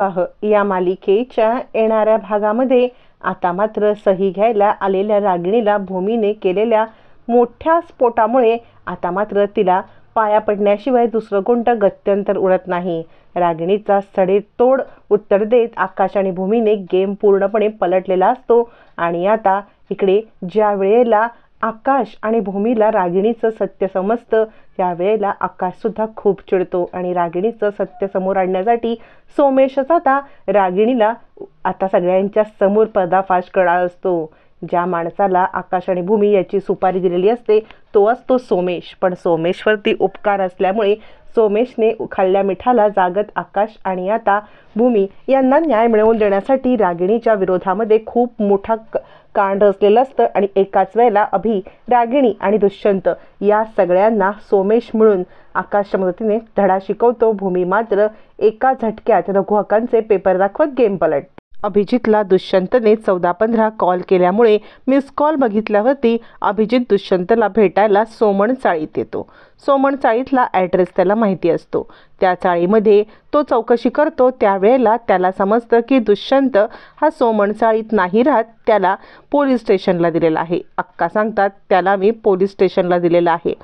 या मालिकेच्या येणाऱ्या भागामध्ये आता मात्र सही घ्यायला आलेल्या रागिणीला भूमीने केलेल्या मोठ्या स्फोटामुळे आता मात्र तिला पाया पडण्याशिवाय दुसरं कोणतं गत्यंतर उरत नाही। रागिणीचा सडेतोड उत्तर देत आकाश आणि भूमीने गेम पूर्णपणे पलटलेला असतो आणि आता इकडे ज्या वेळेला आकाश आणि भूमीला रागिणीचं सत्य समजतं त्यावेळेला आकाश सुद्धा खूप चिडतो आणि रागिणीचं सत्य समोर आणण्यासाठी सोमेशच आता रागिणीला आता सगळ्यांच्या समोर पर्दाफाश करणार असतो। ज्या माणसाला आकाश आणि भूमी याची सुपारी दिलेली असते तो असतो सोमेश, पण सोमेशवरती उपकार असल्यामुळे सोमेशने खाल्ल्या मिठाला जागत आकाश आणि आता भूमी यांना न्याय मिळवून देण्यासाठी रागिणीच्या विरोधामध्ये खूप मोठा कांड असलेलं असतं आणि एकाच वेळेला अभि, रागिणी आणि दुष्यंत या सगळ्यांना सोमेश मिळून आकाशच्या मदतीने धडा शिकवतो। भूमी मात्र एका झटक्यात रघुहकांचे पेपर दाखवत गेम पलट। अभिजितला दुष्यंतने 14-15 कॉल केल्यामुळे मिस कॉल बघितल्यावरती अभिजित दुष्यंतला भेटायला सोमण चाळीत येतो। सोमण चाळीतला ॲड्रेस त्याला माहिती असतो। त्या चाळीमध्ये तो चौकशी करतो त्यावेळेला त्याला समजतं की दुष्यंत हा सोमण चाळीत नाही राहत, त्याला पोलीस स्टेशनला दिलेला आहे। अक्का सांगतात त्याला मी पोलीस स्टेशनला दिलेला आहे।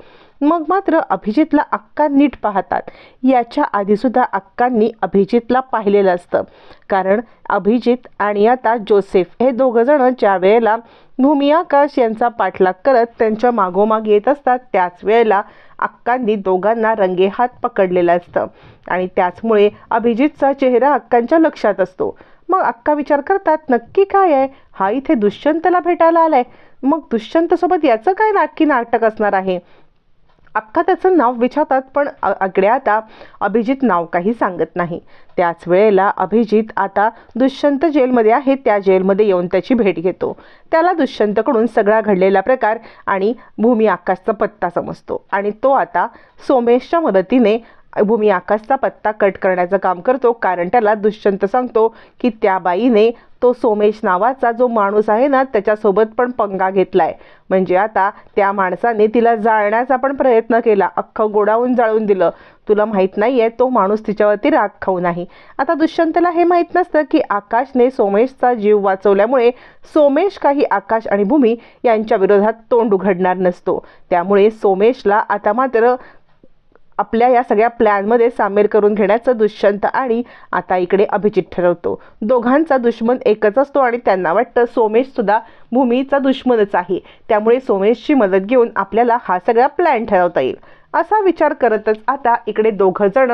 मग मात्र अभिजितला अक्का नीट पाहतात। याच्या आधीसुद्धा अक्कांनी अभिजितला पाहिलेलं असतं, कारण अभिजित आणि आता जोसेफ हे दोघंजण ज्या वेळेला भूमी आकाश यांचा पाठलाग करत त्यांच्या मागोमाग येत असतात त्याच वेळेला अक्कांनी दोघांना रंगेहात पकडलेलं असतं आणि त्याचमुळे अभिजितचा चेहरा अक्कांच्या लक्षात असतो। मग अक्का विचार करतात नक्की काय आहे, हा इथे दुष्यंतला भेटायला आलाय, मग दुष्यंतसोबत याचं काय नक्की नाटक असणार आहे। अक्का त्याचं नाव विचारतात पण अगड्या आता अभिजित नाव काही सांगत नाही। त्याच वेळेला अभिजित आता दुष्यंत जेलमध्ये आहे त्या जेलमध्ये येऊन त्याची भेट घेतो। त्याला दुष्यंतकडून सगळा घडलेला प्रकार आणि भूमी आकाशचा पत्ता समजतो आणि तो आता सोमेशच्या मदतीने भूमी आकाशचा पत्ता कट करण्याचं काम करतो, कारण त्याला दुष्यंत सांगतो की त्या बाईने तो सोमेश नावाचा जो माणूस आहे ना त्याच्यासोबत पण पंगा घेतलाय, म्हणजे आता त्या माणसाने तिला जाळण्याचा पण प्रयत्न केला, अख्खं गोडाऊन जाळून दिलं। तुला माहित नाहीये तो माणूस तिच्यावरती राग खाऊ नाही। आता दुष्यंतला हे माहित नसतं की आकाशने सोमेशचा जीव वाचवल्यामुळे सोमेश काही आकाश आणि भूमी यांच्या विरोधात तोंड उघडणार नसतो। त्यामुळे सोमेशला आता मात्र आपल्या या सगळ्या प्लॅनमध्ये सामील करून घेण्याचं दुष्यंत आणि आता इकडे अभिजित ठरवतो। दोघांचा दुश्मन एकच असतो आणि त्यांना वाटतं सोमेश सुद्धा भूमीचा दुश्मनच आहे, त्यामुळे सोमेशची मदत घेऊन आपल्याला हा सगळा प्लॅन ठरवता येईल असा विचार करतच आता इकडे दोघं जण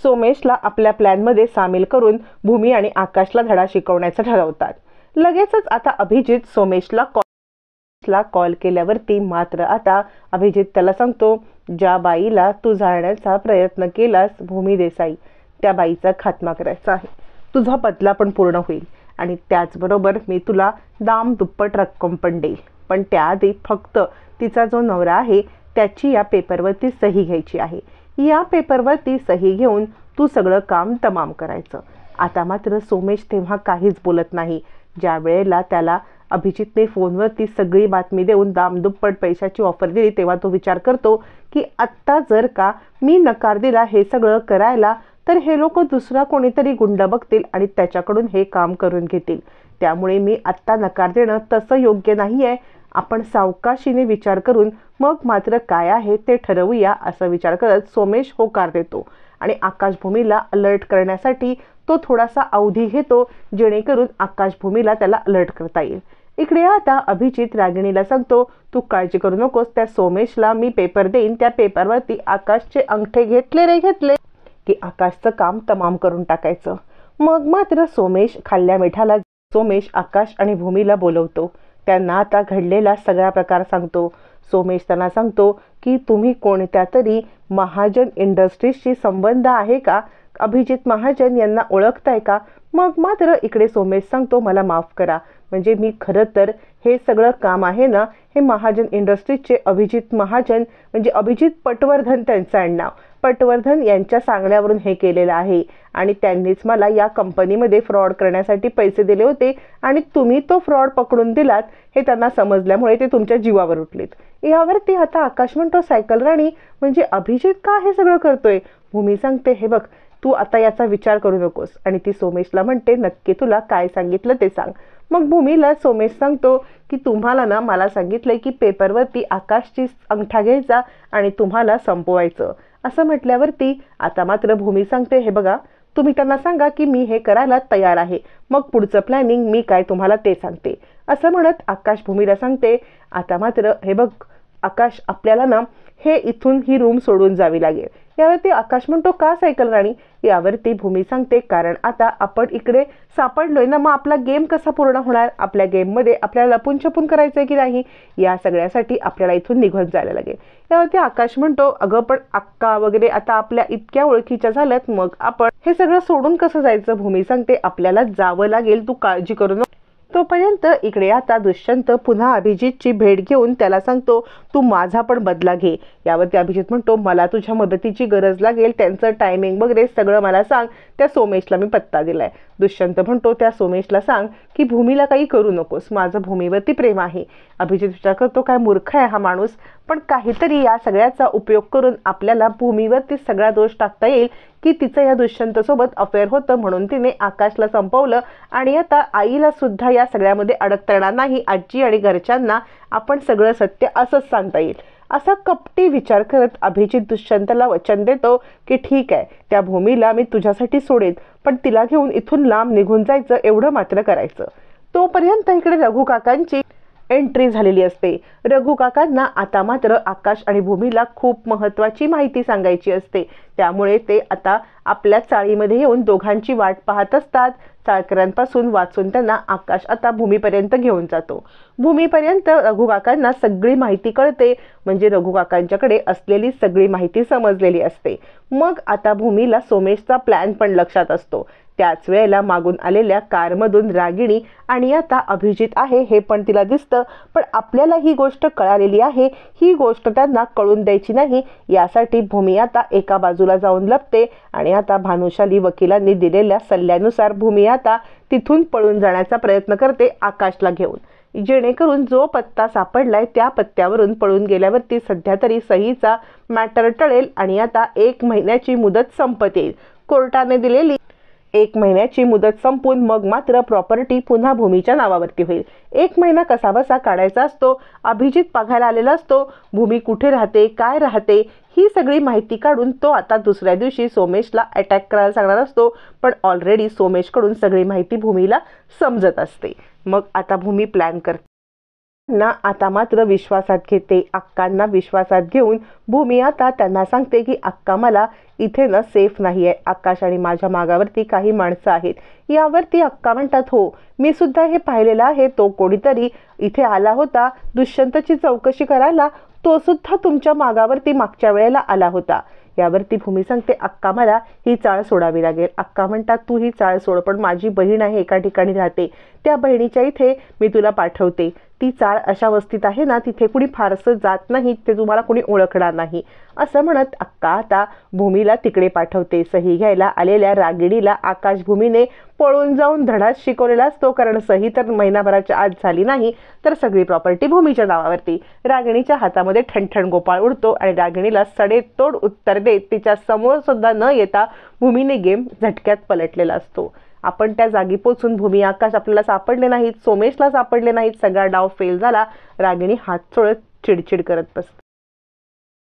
सोमेशला आपल्या प्लॅनमध्ये सामील करून भूमी आणि आकाशला धडा शिकवण्याचं ठरवतात। लगेचच आता अभिजित सोमेशला कॉल केल्यावरती मात्र आता अभिजित त्याला सांगतो ज्या बाईला तू जाळण्याचा प्रयत्न केलास भूमी देसाई, त्या बाईचा खात्मा करायचा आहे, तुझा बदला पण पूर्ण होईल आणि त्याचबरोबर मी तुला दाम दुप्पट रक्कम पण देईल, पण त्याआधी फक्त तिचा जो नवरा आहे त्याची या पेपरवरती सही घ्यायची आहे। या पेपरवरती सही घेऊन तू सगळं काम तमाम करायचं। आता मात्र सोमेश तेव्हा काहीच बोलत नाही। ज्या वेळेला त्याला अभिजितने फोनवरती सगळी बातमी देऊन दामदुप्पट पैशाची ऑफर दिली तेव्हा तो विचार करतो की आत्ता जर का मी नकार दिला हे सगळं करायला तर हे लोक दुसरा कोणीतरी गुंड बघतील आणि त्याच्याकडून हे काम करून घेतील, त्यामुळे मी आत्ता नकार देणं तसं योग्य नाही आहे। आपण सावकाशीने विचार करून मग मात्र काय आहे ते ठरवूया असं विचार करत सोमेश होकार देतो आणि आकाश भूमीला अलर्ट करण्यासाठी तो थोडासा अवधी घेतो जेणेकरून आकाश भूमीला त्याला अलर्ट करता येईल। इकडे आता अभिजित रागिणीला सांगतो तू काळजी करू नकोस, त्या सोमेशला मी पेपर देईन, त्या पेपरवरती आकाशचे अंगठे घेतले की आकाशचं काम तमाम करून टाकायचं। मग मात्र सोमेश खाल्ल्या मिठाला सोमेश आकाश आणि भूमीला बोलवतो, त्यांना आता घडलेला सगळा प्रकार सांगतो। सोमेश त्यांना सांगतो की तुम्ही कोणत्या तरी महाजन इंडस्ट्रीजशी संबंध आहे का, अभिजित महाजन यांना ओळखताय का। मग मात्र इकडे सोमेश सांगतो मला माफ करा, म्हणजे मी खरं तर हे सगळं काम आहे ना हे महाजन इंडस्ट्रीजचे अभिजित महाजन म्हणजे अभिजित पटवर्धन त्यांचं आडनाव, पटवर्धन यांच्या सांगण्यावरून हे केलेलं आहे आणि त्यांनीच मला या कंपनीमध्ये फ्रॉड करण्यासाठी पैसे दिले होते आणि तुम्ही तो फ्रॉड पकडून दिलात हे त्यांना समजल्यामुळे ते तुमच्या जीवावर उठलेत। यावरती आता आकाश म्हणतो सायकल राणी म्हणजे अभिजित का हे सगळं करतोय। भूमी सांगते हे बघ तू आता याचा विचार करू नकोस. आणि ती सोमेशला म्हणते, नक्की तुला काय सांगितलं ते सांग. मग भूमीला सोमेश सांगतो की तुम्हाला ना मला सांगितलंय की पेपरवरती आकाशची अंगठा घ्यायचा आणि तुम्हाला संपवायचं. असं म्हटल्यावरती आता मात्र भूमी सांगते, हे बघा तुम्ही त्यांना सांगा की मी हे करायला तयार आहे, मग पुढचं प्लॅनिंग मी काय तुम्हाला ते सांगते. असं म्हणत आकाश भूमीला सांगते, आता मात्र हे बघ आकाश, आपल्याला ना हे इथून ही रूम सोडून जावी लागेल. यावरती आकाश म्हणतो, का सायकल राणी? यावरती भूमी सांगते, कारण आता आपण इकडे सापडलोय ना, मग आपला गेम कसा पूर्ण होणार? आपल्या गेममध्ये आपल्याला लपून छपून करायचंय की नाही, या सगळ्यासाठी आपल्याला इथून निघून जायला लागेल. यावरती आकाश म्हणतो, अगं पण अक्का वगैरे आता आपल्या इतक्या ओळखीच्या झाल्यात, मग आपण हे सगळं सोडून कसं जायचं? भूमी सांगते, आपल्याला जावं लागेल, तू काळजी करू नको. तोपर्यंत इकडे आता दुष्यंत पुन्हा अभिजितची भेट घेऊन त्याला सांगतो, तू माझा पण बदला घे. यावरती अभिजित म्हणतो, मला तुझ्या मदतीची गरज लागेल, त्यांचं टायमिंग वगैरे सगळं मला सांग, त्या सोमेशला मी पत्ता दिलाय. दुष्यंत म्हणतो, त्या सोमेशला सांग की भूमीला काही करू नकोस, माझं भूमीवरती प्रेम आहे. अभिजित विचार करतो, काय मूर्ख आहे हा माणूस, पण काहीतरी या सगळ्याचा उपयोग करून आपल्याला भूमीवरती सगळा दोष टाकता येईल की तिचं या दुष्यंत सोबत अफेअर होतं म्हणून तिने आकाशला संपवलं आणि आता आईला सुद्धा या सगळ्यामध्ये अडकता येणार नाही. आजी आणि घरच्यांना आपण सगळं सत्य असंच सांगता येईल. असा कपटी विचार करत अभिजित दुष्यंतला वचन देतो की ठीक आहे, त्या भूमीला मी तुझ्यासाठी सोडेन, पण तिला घेऊन इथून लांब निघून जायचं, एवढं मात्र करायचं. तोपर्यंत इकडे रघु काकांची एंट्री झालेली असते. रघु काकांना आता मात्र आकाश आणि भूमीला खूप महत्त्वाची माहिती सांगायची असते, त्यामुळे ते आता आपल्या चाळीमध्ये येऊन दोघांची वाट पाहत असतात. चाळकऱ्यांपासून वाचून त्यांना आकाश आता भूमीपर्यंत घेऊन जातो. भूमीपर्यंत रघु काकांना सगळी माहिती कळते, म्हणजे रघु काकांच्याकडे असलेली सगळी माहिती समजलेली असते. मग आता भूमीला सोमेशचा प्लॅन पण लक्षात असतो. त्याच वेळेला मागून आलेल्या कारमधून रागिणी आणि आता अभिजित आहे हे पण तिला दिसतं, पण आपल्याला ही गोष्ट कळालेली आहे, ही गोष्ट त्यांना कळून द्यायची नाही, यासाठी भूमी आता एका बाजूला जाऊन लपते आणि आता भानुशाली वकिलांनी दिलेल्या सल्ल्यानुसार भूमी आता तिथून पळून जाण्याचा प्रयत्न करते आकाशला घेऊन, जेणेकरून जो पत्ता सापडलाय त्या पत्त्यावरून पळून गेल्यावरती सध्या तरी सहीचा मॅटर टळेल आणि आता 1 महिन्याची मुदत संपत येईल. कोर्टाने दिलेली 1 महिन्याची मुदत संपून मग मात्र प्रॉपर्टी पुन्हा भूमीच्या नावावरती होईल. 1 महिना कसा बसा काढायचा असतो. अभिजित बघायला आलेला असतो, भूमी कुठे राहते, काय राहते, ही सगळी माहिती काढून तो आता दुसऱ्या दिवशी सोमेशला अटॅक करायला सांगणार असतो, पण ऑलरेडी सोमेशकडून सगळी माहिती भूमीला समजत असते. मग आता भूमी प्लॅन करते ना, आता मात्र विश्वासात घेते. अक्कांना विश्वासात घेऊन भूमी आता त्यांना सांगते की अक्का, मला इथे ना सेफ नाही आहे, आकाश आणि माझ्या मागावरती काही माणसं आहेत. यावरती अक्का म्हणतात, हो मी सुद्धा हे पाहिलेलं आहे, तो कोणीतरी इथे आला होता दुष्यंतची चौकशी करायला, तो सुद्धा तुमच्या मागावरती मागच्या वेळेला आला होता. यावरती भूमी सांगते, अक्का मला ही चाळ सोडावी लागेल. अक्का म्हणतात, तू ही चाळ सोड, पण माझी बहीण आहे एका ठिकाणी राहते, त्या बहिणीच्या इथे मी तुला पाठवते. ती चाळ अशा वस्तीत आहे ना, तिथे कुणी फारसं जात नाही, ते तुम्हाला कुणी ओळखणार नाही. असं म्हणत अक्का आता भूमीला तिकडे पाठवते. सही घ्यायला आलेल्या रागिणीला आकाश भूमीने पळून जाऊन धडाच शिकवलेला असतो, कारण सही तर महिनाभराच्या आत झाली नाही तर सगळी प्रॉपर्टी भूमीच्या नावावरती. रागिणीच्या हातामध्ये ठणठण गोपाळ उडतो आणि रागिणीला सडेतोड उत्तर देत तिच्या समोर सुद्धा न येता भूमीने गेम झटक्यात पलटलेला असतो. आपण त्या जागी पोचून भूमी आकाश आपल्याला सापडले नाहीत, सोमेशला सापडले नाहीत, सगळा डाव फेल झाला. रागिणी हात चोळत चिडचिड करत बसते.